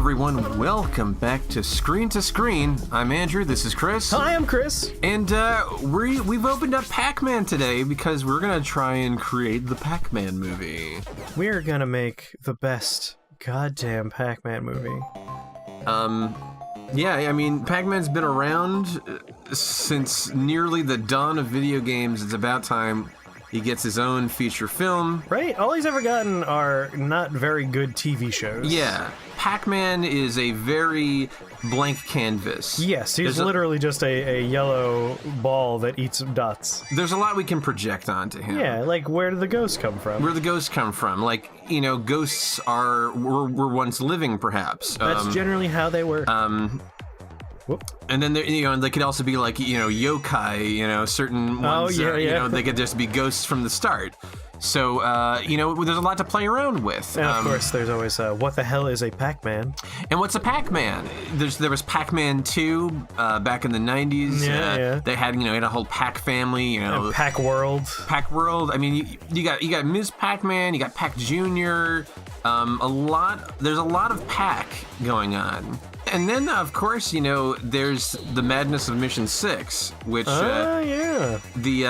everyone. Welcome back to Screen to Screen. I'm Andrew. This is Chris. Hi, I'm Chris. And we've opened up Pac-Man today because we're gonna try and create the Pac-Man movie. We're gonna make the best goddamn Pac-Man movie. Yeah, I mean, Pac-Man's been around since nearly the dawn of video games. It's about time he gets his own feature film. Right? All he's ever gotten are not very good TV shows. Yeah. Pac-Man is a very blank canvas. Yes, he's literally just a yellow ball that eats dots. There's a lot we can project onto him. Yeah, like where did the ghosts come from? Where the ghosts come from. Like, you know, ghosts were once living, perhaps. That's generally how they work. And then, they could also be like, yokai, certain ones, they could just be ghosts from the start. So, there's a lot to play around with. And of course, there's always, what the hell is a Pac-Man? And what's a Pac-Man? There was Pac-Man 2 back in the 90s. Yeah. They had, had a whole Pac family, And Pac-World. Pac-World. I mean, you got Ms. Pac-Man, you got Pac Jr., there's a lot of Pac going on. And then, of course, there's the madness of Mission 6, which yeah. Maybe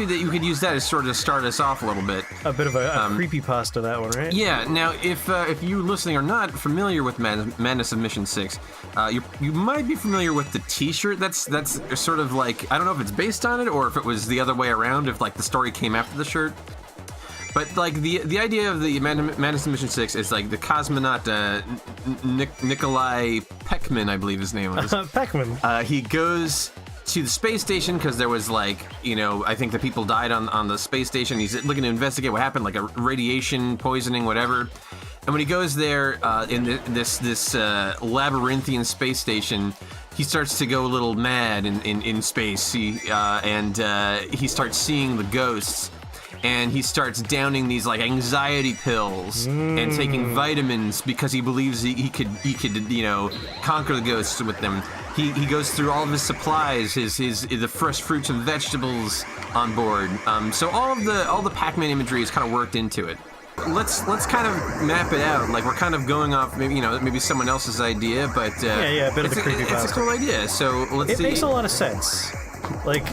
that you could use that as sort of start us off a little bit. A bit of a creepypasta, that one, right? Yeah. Now, if you listening are not familiar with Madness of Mission 6, you might be familiar with the T-shirt. That's sort of like, I don't know if it's based on it or if it was the other way around. If like the story came after the shirt. But like the idea of the Madness of Mission 6 is like the cosmonaut Nikolai Pac-Man, I believe his name was. Pac-Man. He goes to the space station because there was like, I think the people died on the space station. He's looking to investigate what happened, like a radiation poisoning, whatever. And when he goes there in this labyrinthian space station, he starts to go a little mad in space. He starts seeing the ghosts. And he starts downing these like anxiety pills and taking vitamins because he believes he could conquer the ghosts with them. He goes through all of his supplies, the fresh fruits and vegetables on board. So all the Pac-Man imagery is kind of worked into it. Let's kind of map it out. Like we're kind of going off maybe someone else's idea, but a bit of the creepypasta. It's a cool idea. So let's see. It makes a lot of sense. Like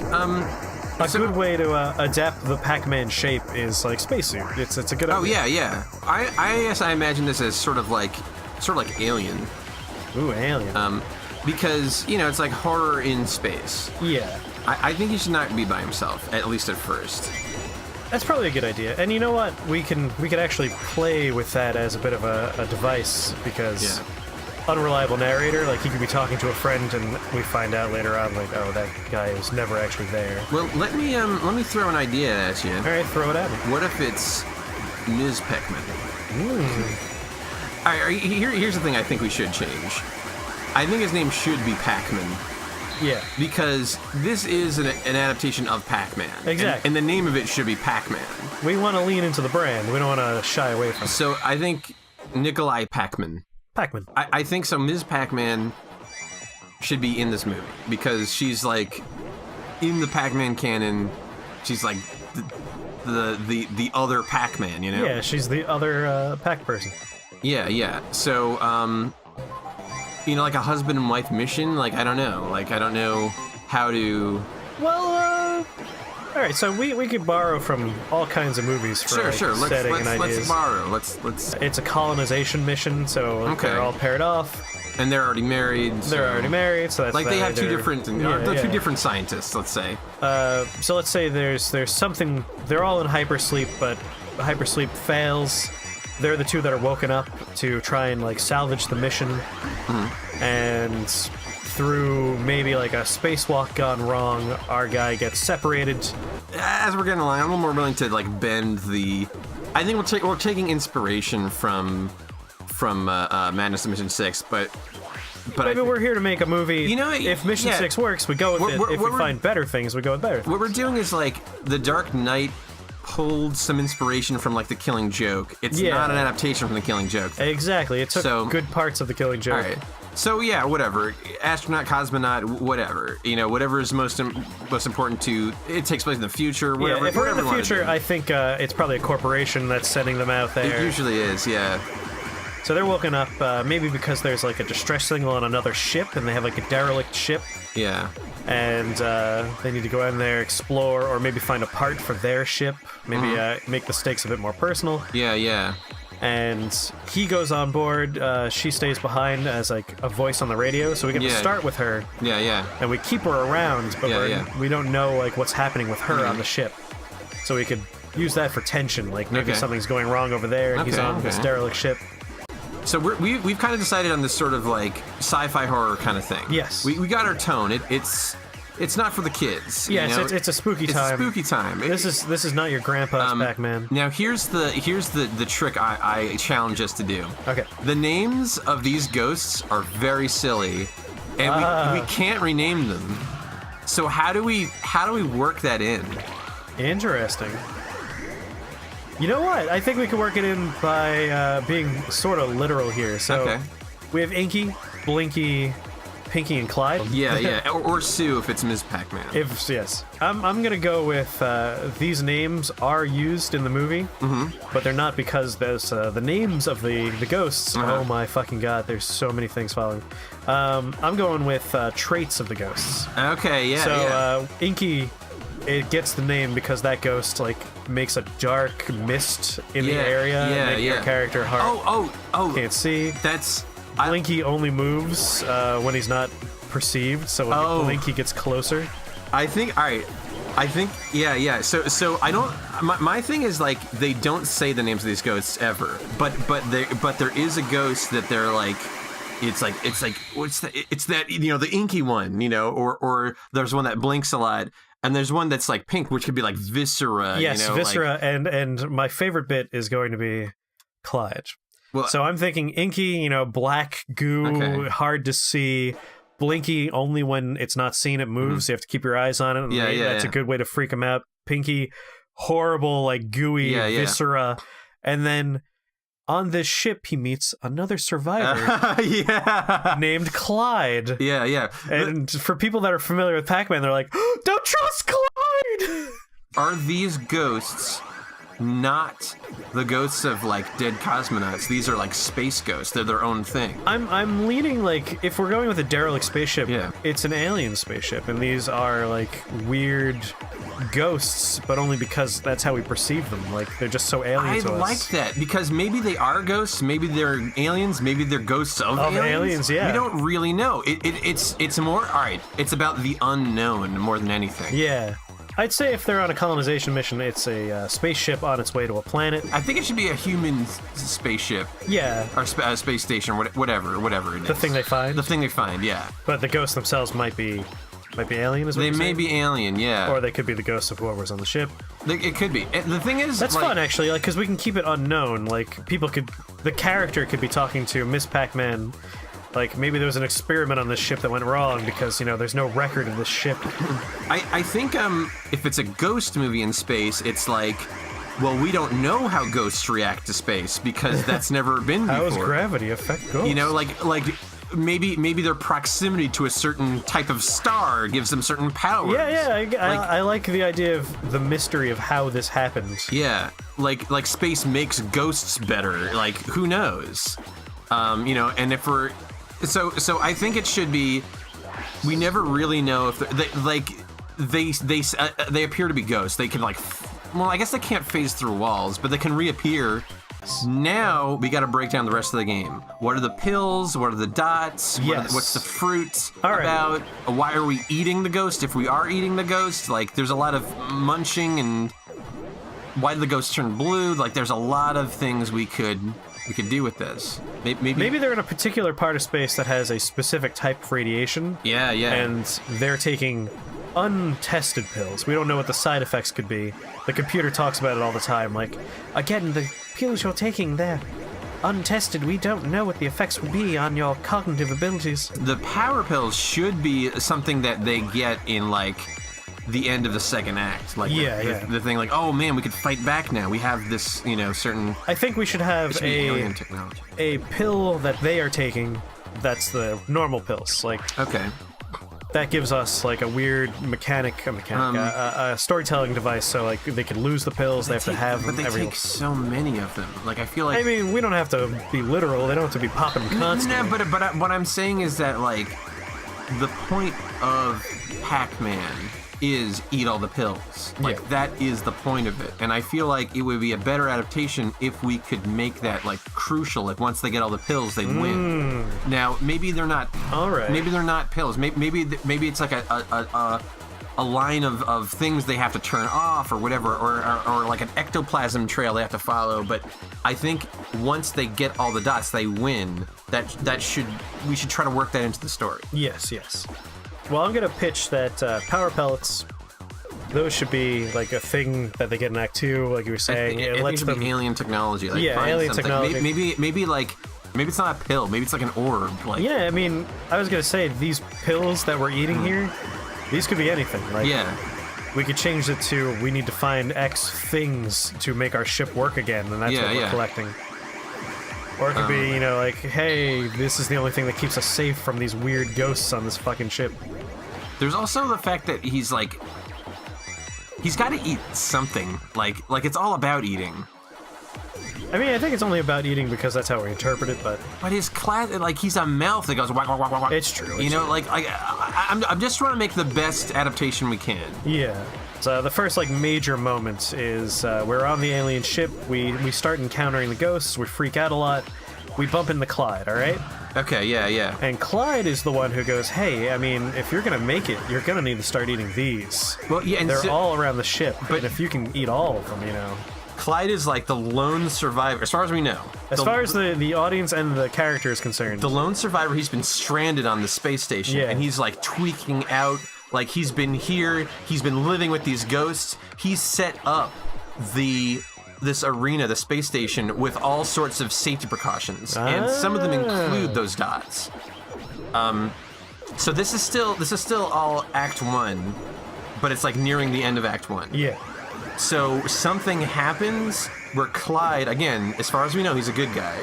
a good way to adapt the Pac-Man shape is like spacesuit. It's a good idea. Oh yeah. I guess I imagine this as sort of like Alien. Ooh, Alien. Because it's like horror in space. Yeah. I think he should not be by himself, at least at first. That's probably a good idea. And you know what? We could actually play with that as a bit of a device because. Yeah. Unreliable narrator, like he could be talking to a friend and we find out later on like, oh, that guy was never actually there. Well, let me throw an idea at you. All right, throw it at me. What if it's Ms. Pac-Man? All right, here's the thing I think we should change. I think his name should be Pac-Man. Yeah. Because this is an adaptation of Pac-Man. Exactly. And the name of it should be Pac-Man. We want to lean into the brand. We don't want to shy away from it. So I think Nikolai Pac-Man. Pac-Man. I think so. Ms. Pac-Man should be in this movie because she's like in the Pac-Man canon. She's like the other Pac-Man, Yeah, she's the other Pac person. Yeah. So like a husband and wife mission. Like I don't know how to. Well, all right. So we could borrow from all kinds of movies for sure. setting and ideas. Let's borrow. Let's. It's a colonization mission, so they're all paired off. And they're already married. So that's like they have two different. They're two yeah. different scientists. Let's say. So let's say there's something. They're all in hypersleep, but hypersleep fails. They're the two that are woken up to try and like salvage the mission, and through maybe like a spacewalk gone wrong, our guy gets separated. As we're getting along, I'm a little more willing to like bend the. I think we're taking inspiration from Madness of Mission 6, but maybe we're here to make a movie. If Mission 6 works, we go with it. If we find better things, we go with better things. What we're doing is like The Dark Knight pulled some inspiration from like The Killing Joke. It's not an adaptation from The Killing Joke. Exactly. It took good parts of The Killing Joke. All right. So yeah, whatever. Astronaut, cosmonaut, whatever. Whatever is most important to. It takes place in the future. Whatever. If we're in the future, I think it's probably a corporation that's sending them out there. It usually is. Yeah. So they're woken up, maybe because there's like a distress signal on another ship, and they have like a derelict ship. Yeah. And they need to go in there, explore, or maybe find a part for their ship. Maybe make the stakes a bit more personal. Yeah. And he goes on board. She stays behind as like a voice on the radio. So we get to start with her. Yeah. And we keep her around, but we don't know like what's happening with her on the ship. So we could use that for tension. Like maybe something's going wrong over there, and he's on this derelict ship. So we've kind of decided on this sort of like sci-fi horror kind of thing. Yes. We got our tone. It's not for the kids. Yes, you know? it's a spooky time. It's a spooky time. This is not your grandpa's Pac-Man. Now here's the trick I challenge us to do. Okay. The names of these ghosts are very silly, and we can't rename them. So how do we work that in? Interesting. You know what? I think we can work it in by being sort of literal here. So we have Inky, Blinky, Pinky, and Clyde. Yeah. Or Sue if it's Ms. Pac-Man. Yes. I'm gonna go with these names are used in the movie, but they're not because there's the names of the ghosts. Oh my fucking god! There's so many things following. I'm going with traits of the ghosts. Okay. Yeah. So Inky. It gets the name because that ghost like makes a dark mist in the area, making your character hard. Can't see. That's Blinky only moves when he's not perceived, so when Blinky gets closer. I think. All right. I think. Yeah. So I don't. My thing is like they don't say the names of these ghosts ever, but there is a ghost that they're like. It's like what's that? It's that the inky one, or there's one that blinks a lot. And there's one that's like pink, which could be like Viscera. Yes, Viscera, like... and my favorite bit is going to be Clyde. Well, so I'm thinking Inky, black goo, hard to see. Blinky, only when it's not seen it moves. You have to keep your eyes on it. That's a good way to freak them out. Pinky, horrible, like gooey Viscera. And then on this ship, he meets another survivor named Clyde. Yeah. And for people that are familiar with Pac-Man, they're like, don't trust Clyde! Are these ghosts not the ghosts of like dead cosmonauts? These are like space ghosts. They're their own thing. I'm leaning like, if we're going with a derelict spaceship, it's an alien spaceship, and these are like weird ghosts, but only because that's how we perceive them. Like they're just so alien to us. I like that because maybe they are ghosts, maybe they're aliens, maybe they're ghosts of aliens. Yeah, we don't really know. It's more It's about the unknown more than anything. Yeah. I'd say if they're on a colonization mission, it's a spaceship on its way to a planet. I think it should be a human spaceship. Yeah. Or space station, whatever it is. The thing they find? The thing they find, yeah. But the ghosts themselves might be alien, is what they you're may saying? be alien, yeah. Or they could be the ghosts of whoever's on the ship. It could be. The thing is... That's fun, actually, like, because we can keep it unknown. Like, the character could be talking to Miss Pac-Man. Like, maybe there was an experiment on this ship that went wrong because, there's no record of this ship. I think if it's a ghost movie in space, it's like, well, we don't know how ghosts react to space because that's never been before. How does gravity affect ghosts? Like maybe their proximity to a certain type of star gives them certain powers. I like the idea of the mystery of how this happened. Yeah, like space makes ghosts better. Like, who knows? And if we're... So I think it should be. We never really know if they appear to be ghosts. They can I guess they can't phase through walls, but they can reappear. Now we got to break down the rest of the game. What are the pills? What are the dots? What's the fruit about? Why are we eating the ghost? If we are eating the ghost, there's a lot of munching, and why did the ghost turn blue? There's a lot of things we could do with this. Maybe they're in a particular part of space that has a specific type of radiation. Yeah. And they're taking untested pills. We don't know what the side effects could be. The computer talks about it all the time. Like, again, the pills you're taking, they're untested. We don't know what the effects will be on your cognitive abilities. The power pills should be something that they get in, the end of the second act. The thing oh man, we could fight back now. We have this, certain... I think we should have alien technology. A pill that they are taking that's the normal pills. Okay. that gives us like a weird a storytelling device. So like they could lose the pills, they have to have but them. they take so many of them. Like I feel like I mean, we don't have to be literal. They don't have to be popping them constantly. No, but what I'm saying is that like the point of Pac-Man is eat all the pills. Like that is the point of it. And I feel like it would be a better adaptation if we could make that like crucial. Like once they get all the pills, they win. Now maybe they're not. All right. Maybe they're not pills. Maybe it's like a line of things they have to turn off or whatever, or like an ectoplasm trail they have to follow. But I think once they get all the dots, they win. We should try to work that into the story. Yes. Well, I'm gonna pitch that power pellets. Those should be like a thing that they get in Act 2, like you were saying. It lets them be alien technology. Like alien something. technology. Maybe it's not a pill. Maybe it's like an orb. Like I mean, I was gonna say these pills that we're eating here, these could be anything. Like we could change it to we need to find X things to make our ship work again, and that's what we're collecting. Or it could be, like, hey, this is the only thing that keeps us safe from these weird ghosts on this fucking ship. There's also the fact that he's got to eat something. Like it's all about eating. I mean, I think it's only about eating because that's how we interpret it, but his class, like, he's a mouth that goes whack, whack, whack, whack. It's true. I'm just trying to make the best adaptation we can. Yeah. So the first, like, major moment is we're on the alien ship, we start encountering the ghosts, we freak out a lot, we bump into Clyde, all right? Okay, yeah. And Clyde is the one who goes, hey, I mean, if you're going to make it, you're going to need to start eating these. Well, yeah, and they're all around the ship, but if you can eat all of them, Clyde is like the lone survivor, as far as we know. As far as the audience and the character is concerned. The lone survivor, he's been stranded on the space station, and he's like tweaking out. Like he's been here, he's been living with these ghosts. He's set up this arena, the space station, with all sorts of safety precautions, and some of them include those dots. So this is still all Act 1, but it's like nearing the end of Act 1. Yeah. So something happens where Clyde, again, as far as we know, he's a good guy.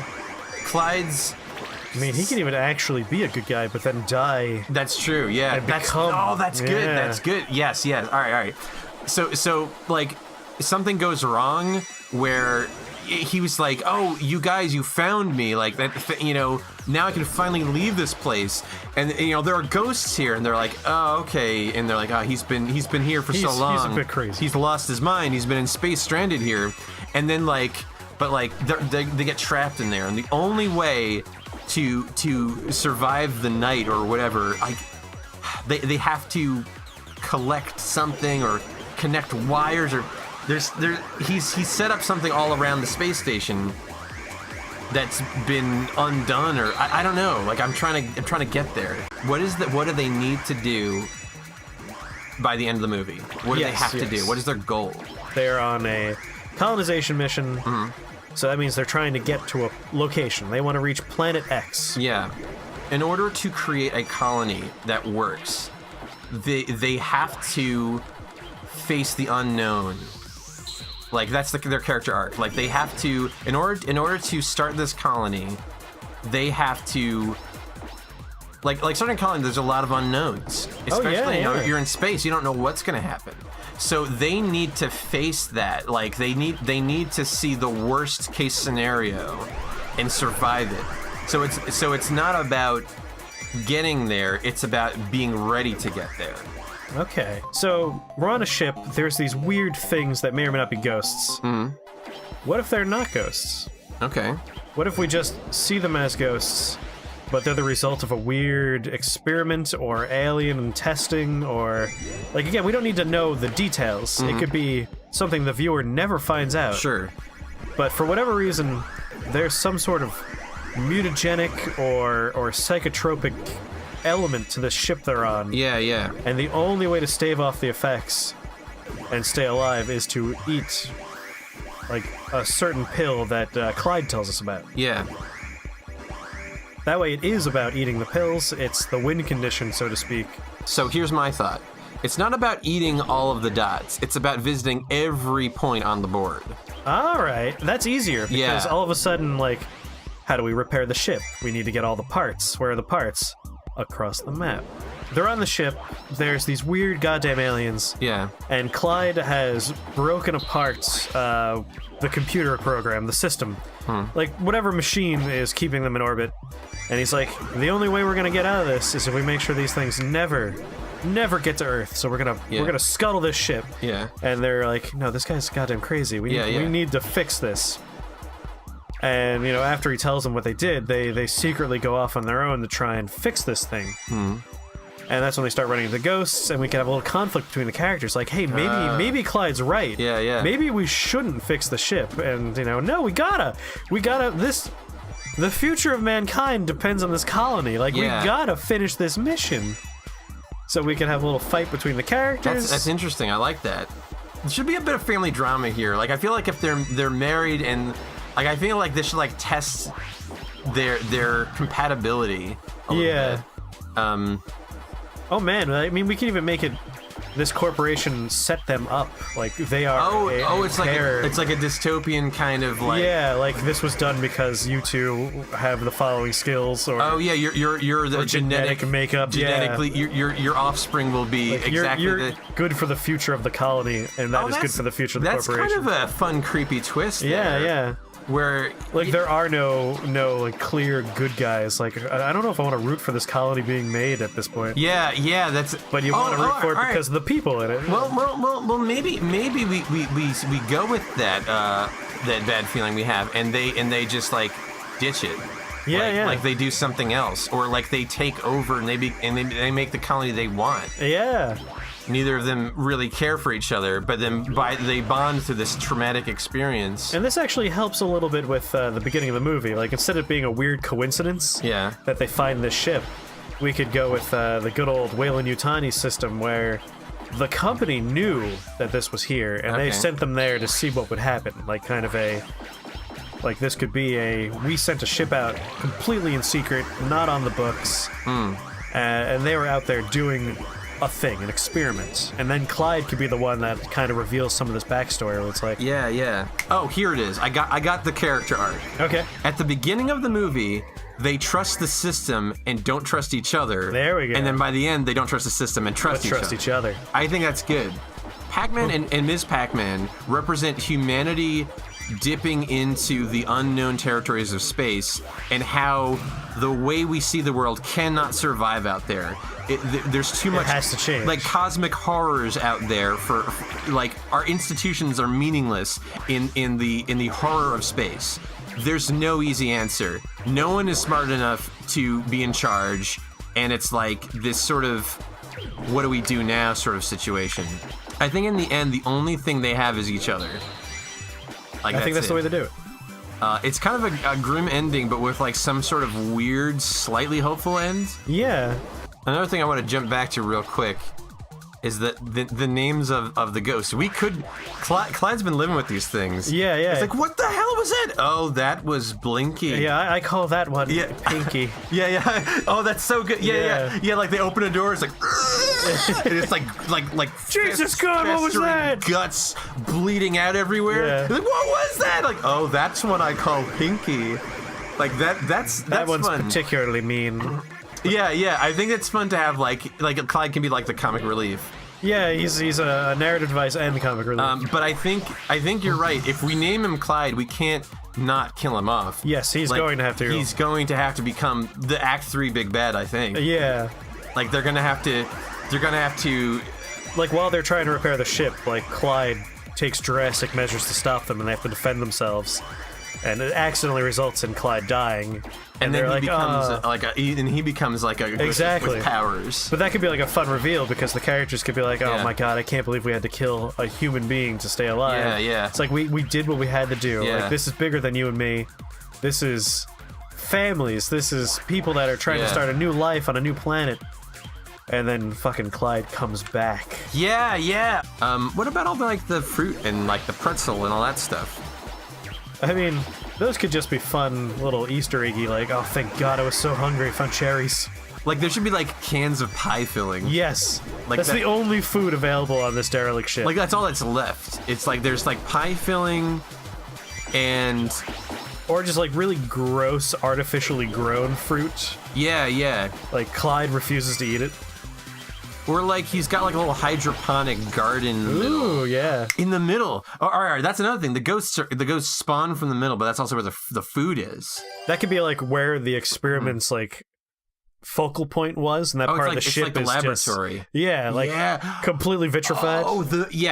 Clyde's... I mean, he can even actually be a good guy, but then die. That's true, yeah. That's good, that's good. Yes. All right. So, like, something goes wrong where he was like, oh, you guys, you found me. Like, that, now I can finally leave this place. And, there are ghosts here. And they're like, oh, okay. And they're like, oh, he's been here for so long. He's a bit crazy. He's lost his mind. He's been in space stranded here. And then, they get trapped in there. And the only way to survive the night or whatever, like, they have to collect something or connect wires or... He's set up something all around the space station that's been undone, or I don't know. Like I'm trying to get there. What do they need to do by the end of the movie? What do they have to do? What is their goal? They're on a colonization mission, so that means they're trying to get to a location. They want to reach Planet X. Yeah. In order to create a colony that works, they have to face the unknown. Like that's their character arc. Like they have to, in order to start this colony, they have to, like starting a colony. There's a lot of unknowns, especially you're in space. You don't know what's going to happen. So they need to face that. Like they need to see the worst case scenario and survive it. So it's not about getting there. It's about being ready to get there. Okay, so we're on a ship, there's these weird things that may or may not be ghosts. What if they're not ghosts? Okay. What if we just see them as ghosts, but they're the result of a weird experiment or alien testing, or... Like, again, we don't need to know the details. It could be something the viewer never finds out. Sure. But for whatever reason, there's some sort of mutagenic or psychotropic element to the ship they're on. Yeah. And the only way to stave off the effects and stay alive is to eat, like, a certain pill that Clyde tells us about. Yeah. That way it is about eating the pills, it's the win condition, so to speak. So here's my thought. It's not about eating all of the dots. It's about visiting every point on the board. Alright, that's easier, because all of a sudden, like, how do we repair the ship? We need to get all the parts. Where are the parts? Across the map. they're on the ship. There's these weird goddamn aliens. Yeah. And Clyde has broken apart the computer program, the system. Like, whatever machine is keeping them in orbit. And he's like, the only way we're gonna get out of this is if we make sure these things never get to Earth. So we're gonna scuttle this ship. Yeah. And they're like, no, this guy's goddamn crazy. We need to fix this. And, you know, after he tells them what they did, they secretly go off on their own to try and fix this thing. And that's when they start running into ghosts, and we can have a little conflict between the characters. Like, hey, maybe Clyde's right. Yeah. Maybe we shouldn't fix the ship. And, you know, no, we gotta. The future of mankind depends on this colony. Like, we gotta finish this mission. So we can have a little fight between the characters. That's interesting. I like that. There should be a bit of family drama here. Like, I feel like if they're married and, like, I feel like this should, like, test their compatibility a little bit. Oh man, I mean, we can even make it. This corporation set them up like they are. It's like a dystopian kind of like. Yeah, like this was done because you two have the following skills, or you're the genetic makeup. Genetically, your offspring will be like exactly you're good for the future of the colony, and that is good for the future of the corporation. That's kind of a fun, creepy twist. Yeah. Where like there are no like clear good guys. Like I don't know if I want to root for this colony being made at this point. Yeah, that's. But you want to root for it because of the people in it. Well, maybe we go with that bad feeling we have, and they just like ditch it. Yeah. Like they do something else, or like they take over and they make the colony they want. Yeah. Neither of them really care for each other, but then they bond through this traumatic experience. And this actually helps a little bit with the beginning of the movie. Like, instead of being a weird coincidence that they find this ship, we could go with the good old Weyland-Yutani system where the company knew that this was here, and they sent them there to see what would happen. Like, kind of like, this could be we sent a ship out completely in secret, not on the books, and they were out there doing a thing, an experiment, and then Clyde could be the one that kind of reveals some of this backstory where it's like, oh, here it is. I got the character arc. Okay. At the beginning of the movie, they trust the system and don't trust each other. There we go. And then by the end, they don't trust the system and trust each other. I think that's good. Pac-Man and Ms. Pac-Man represent humanity dipping into the unknown territories of space, and how the way we see the world cannot survive out there. There's too much. It has to change. Like cosmic horrors out there for like our institutions are meaningless in the horror of space. There's no easy answer. No one is smart enough to be in charge, and it's like this sort of what do we do now sort of situation. I think in the end, the only thing they have is each other. Like, I think that's the way to do it. It's kind of a grim ending, but with like some sort of weird, slightly hopeful end. Yeah. Another thing I want to jump back to real quick is that the names of the ghosts. We could... Clyde's been living with these things. Yeah. It's like, what the hell was it? Oh, that was Blinky. Yeah, I call that one Pinky. Yeah. Oh, that's so good. Yeah, like they open a door, it's like... and it's like Jesus God, what was that? Guts bleeding out everywhere. Yeah. Like, what was that? Like, oh, that's what I call Pinky. Like that's that one's fun. Particularly mean. Yeah. I think it's fun to have like Clyde can be like the comic relief. Yeah, he's a narrative device and comic relief. But I think you're right. If we name him Clyde, we can't not kill him off. Yes, he's going to have to. He's going to have to become the Act 3 big bad, I think. Yeah. Like they're gonna have to. Like while they're trying to repair the ship, like Clyde takes drastic measures to stop them, and they have to defend themselves. And it accidentally results in Clyde dying. And then he becomes like a exactly with powers. But that could be like a fun reveal because the characters could be like, oh my god, I can't believe we had to kill a human being to stay alive. Yeah. It's like we did what we had to do. Yeah. Like this is bigger than you and me. This is families. This is people that are trying to start a new life on a new planet. And then fucking Clyde comes back. Yeah. What about all the fruit and like the pretzel and all that stuff? I mean, those could just be fun little Easter eggy, like, oh, thank God I was so hungry, I found cherries. Like, there should be, like, cans of pie filling. Yes. Like that's the only food available on this derelict ship. Like, that's all that's left. It's like, there's, like, pie filling and... Or just, like, really gross, artificially grown fruit. Yeah. Like, Clyde refuses to eat it. Or like he's got like a little hydroponic garden in the middle. Ooh, yeah. In the middle. Oh, all right, that's another thing. The ghosts spawn from the middle, but that's also where the food is. That could be like where the experiment's like focal point was, and that part of the ship it's like is the laboratory. Just, completely vitrified.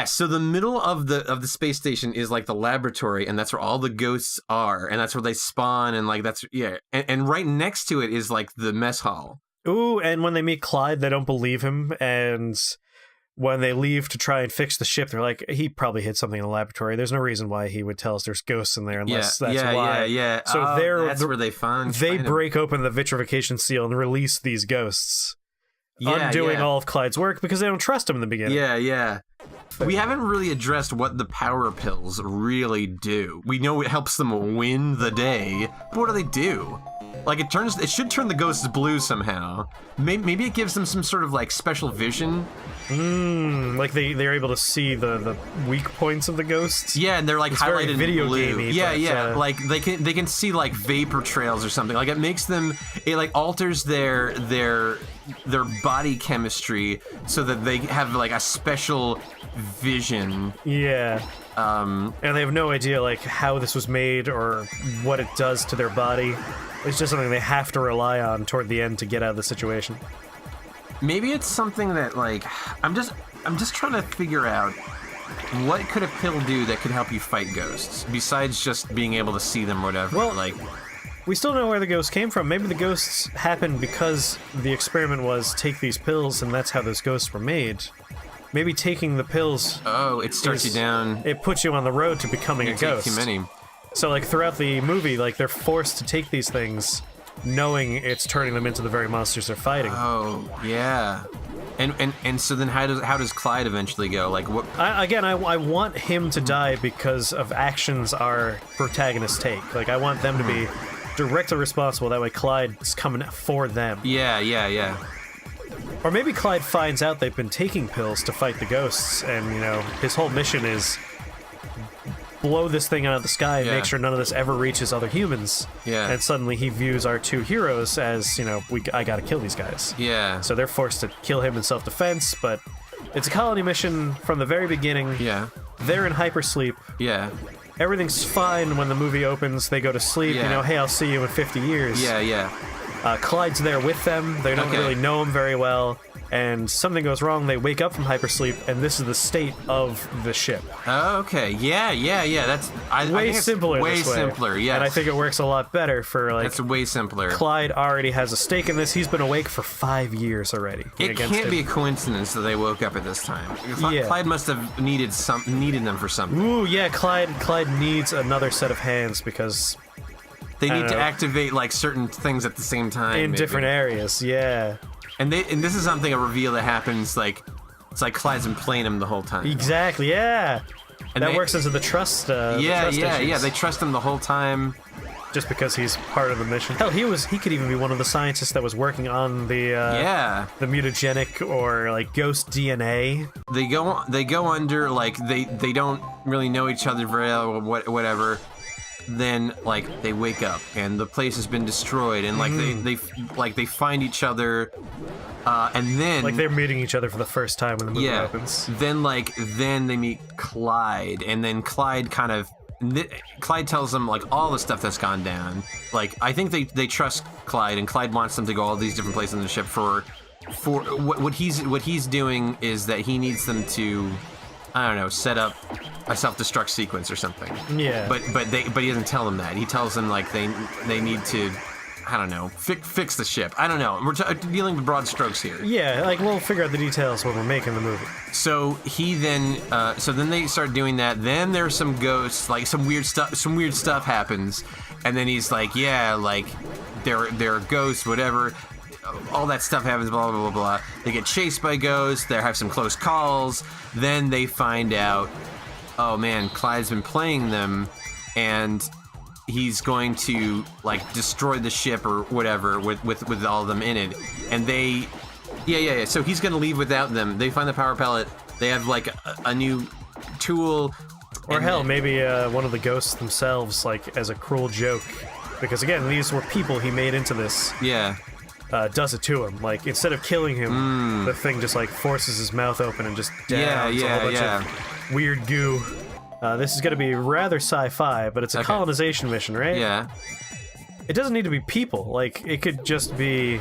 So the middle of the space station is like the laboratory, and that's where all the ghosts are, and that's where they spawn, and like that's and right next to it is like the mess hall. Ooh, and when they meet Clyde, they don't believe him, and when they leave to try and fix the ship, they're like, he probably hid something in the laboratory. There's no reason why he would tell us there's ghosts in there unless that's why. Yeah. So that's where they break open the vitrification seal and release these ghosts, undoing all of Clyde's work because they don't trust him in the beginning. Yeah. We haven't really addressed what the power pills really do. We know it helps them win the day, but what do they do? Like it should turn the ghosts blue somehow. Maybe it gives them some sort of like special vision. Like they're able to see the weak points of the ghosts. Yeah, and they're like it's highlighted very video in blue. gamey, Yeah. Like they can see like vapor trails or something. Like it makes them, it like alters their body chemistry so that they have like a special vision. Yeah. And they have no idea like how this was made or what it does to their body. It's just something they have to rely on toward the end to get out of the situation. Maybe it's something that like I'm just trying to figure out what could a pill do that could help you fight ghosts besides just being able to see them or whatever. Well, like we still know where the ghosts came from. Maybe the ghosts happened because the experiment was take these pills and that's how those ghosts were made. Maybe taking the pills... Oh, it starts you down. It puts you on the road to becoming a ghost. Too many. So, like, throughout the movie, like, they're forced to take these things knowing it's turning them into the very monsters they're fighting. Oh, yeah. And so then how does Clyde eventually go? Like, what... I want him to die because of actions our protagonists take. Like, I want them to be directly responsible. That way Clyde's coming for them. Yeah. Or maybe Clyde finds out they've been taking pills to fight the ghosts, and, you know, his whole mission is blow this thing out of the sky and make sure none of this ever reaches other humans. Yeah. And suddenly he views our two heroes as, you know, I gotta kill these guys. Yeah. So they're forced to kill him in self-defense, but it's a colony mission from the very beginning. Yeah. They're in hypersleep. Yeah. Everything's fine when the movie opens. They go to sleep, you know, hey, I'll see you in 50 years. Yeah. Clyde's there with them. They don't really know him very well. And something goes wrong. They wake up from hypersleep, and this is the state of the ship. Oh, okay. Yeah. That's way simpler. Way this way. simpler. Yeah. And I think it works a lot better for like. That's way simpler. Clyde already has a stake in this. He's been awake for 5 years already. It can't be a coincidence that they woke up at this time. Yeah. Clyde must have needed them for something. Ooh, yeah. Clyde needs another set of hands because. They need to activate like certain things at the same time in different areas. Yeah. And this is something, a reveal that happens like it's like Clyde's been playing him the whole time. Exactly. Yeah. And that works into the trust. Yeah. They trust him the whole time. Just because he's part of the mission. Hell, he could even be one of the scientists that was working on the the mutagenic or like ghost DNA. They go under, like they don't really know each other very well, whatever. Then like they wake up and the place has been destroyed, and like they find each other, and then like they're meeting each other for the first time when the movie opens. Then they meet Clyde, and then Clyde tells them like all the stuff that's gone down. Like I think they trust Clyde, and Clyde wants them to go all these different places in the ship for what he's doing is that he needs them to, I don't know, set up a self-destruct sequence or something. Yeah. But he doesn't tell them that. He tells them like they need to, I don't know, fix the ship. I don't know. We're dealing with broad strokes here. Yeah, like we'll figure out the details when we're making the movie. So then they start doing that. Then there's some ghosts, like some weird stuff happens, and then he's like, yeah, like they're ghosts, whatever. All that stuff happens, blah, blah, blah, blah. They get chased by ghosts. They have some close calls. Then they find out, oh man, Clyde's been playing them, and he's going to like destroy the ship or whatever with all of them in it. And they, yeah. So he's going to leave without them. They find the power pellet. They have like a new tool. Or hell, maybe one of the ghosts themselves, like as a cruel joke. Because again, these were people he made into this. Yeah. does it to him. Like, instead of killing him, the thing just, like, forces his mouth open and just downs a whole bunch of weird goo. This is going to be rather sci-fi, but it's a colonization mission, right? Yeah. It doesn't need to be people. Like, it could just be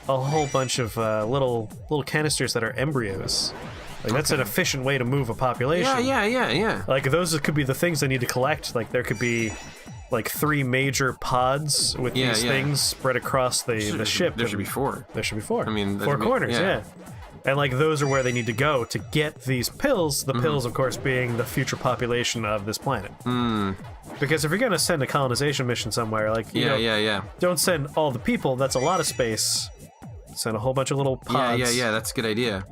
a whole bunch of little canisters that are embryos. Like, that's an efficient way to move a population. Yeah. Like, those could be the things they need to collect. Like, there could be, like, 3 major pods with these things spread across the ship. There should be 4. There should be 4. I mean, 4 corners, yeah. And, like, those are where they need to go to get these pills. The pills, of course, being the future population of this planet. Because if you're going to send a colonization mission somewhere, like, you know, don't send all the people. That's a lot of space. Send a whole bunch of little pods. Yeah, that's a good idea.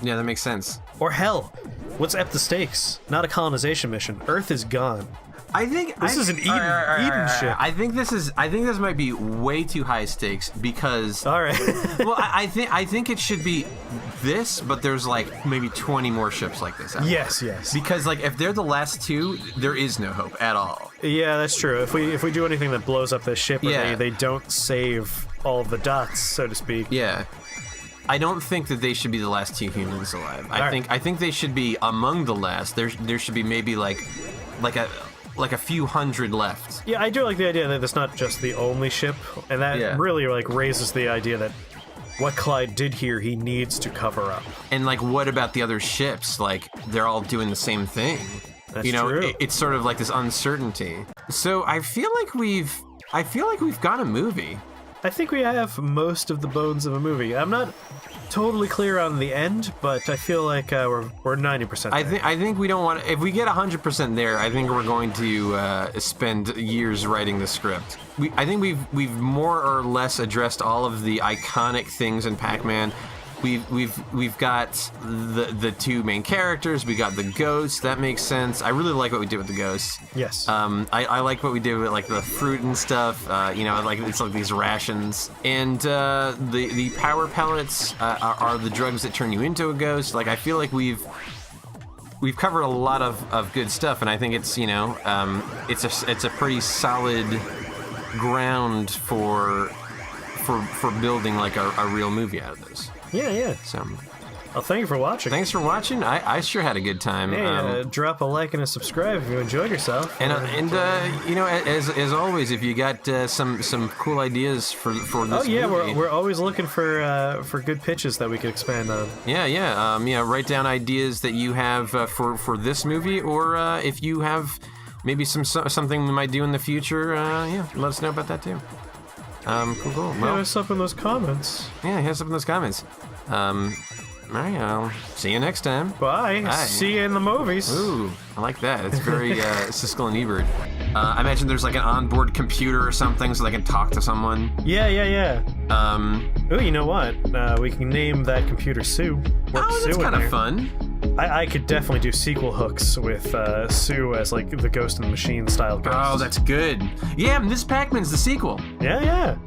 Yeah, that makes sense. Or hell, what's up the stakes? Not a colonization mission. Earth is gone. I think this is an Eden ship. I think this might be way too high stakes because. All right. Well, I think it should be this, but there's like maybe 20 more ships like this. Yes. Because like if they're the last 2, there is no hope at all. Yeah, that's true. If we do anything that blows up this ship, or they don't save all of the dots, so to speak. Yeah. I don't think that they should be the last 2 humans alive. I think they should be among the last. There should be maybe like a few hundred left. Yeah, I do like the idea that it's not just the only ship, and that really like raises the idea that what Clyde did here, he needs to cover up. And like, what about the other ships? Like, they're all doing the same thing. That's true. It's sort of like this uncertainty. So I feel like we've got a movie. I think we have most of the bones of a movie. I'm not totally clear on the end, but I feel like we're 90% there. I think we don't want. If we get 100% there, I think we're going to spend years writing the script. I think we've more or less addressed all of the iconic things in Pac-Man. We've got the 2 main characters. We got the ghosts. That makes sense. I really like what we did with the ghosts. Yes. I like what we did with like the fruit and stuff. Like it's like these rations, and the power pellets are the drugs that turn you into a ghost. Like I feel like we've covered a lot of good stuff, and I think it's it's a pretty solid ground for building like a real movie out of this. Yeah. So, well, thank you for watching. Thanks for watching. I sure had a good time. Hey, drop a like and a subscribe if you enjoyed yourself. And as always, if you got some cool ideas for this movie, we're always looking for good pitches that we could expand on. Yeah. Write down ideas that you have for this movie, or if you have maybe something we might do in the future. Let us know about that too. Cool. Hit us up in those comments. Yeah, hit us up in those comments. All right, I'll see you next time. Bye. See you in the movies. Ooh, I like that. It's very Siskel and Ebert. I imagine there's like an onboard computer or something so they can talk to someone. Yeah. Ooh, you know what? We can name that computer Sue. That's kind of fun. I could definitely do sequel hooks with Sue as like the Ghost in the Machine style ghost. Oh, that's good. Yeah, this Pac-Man's the sequel. Yeah.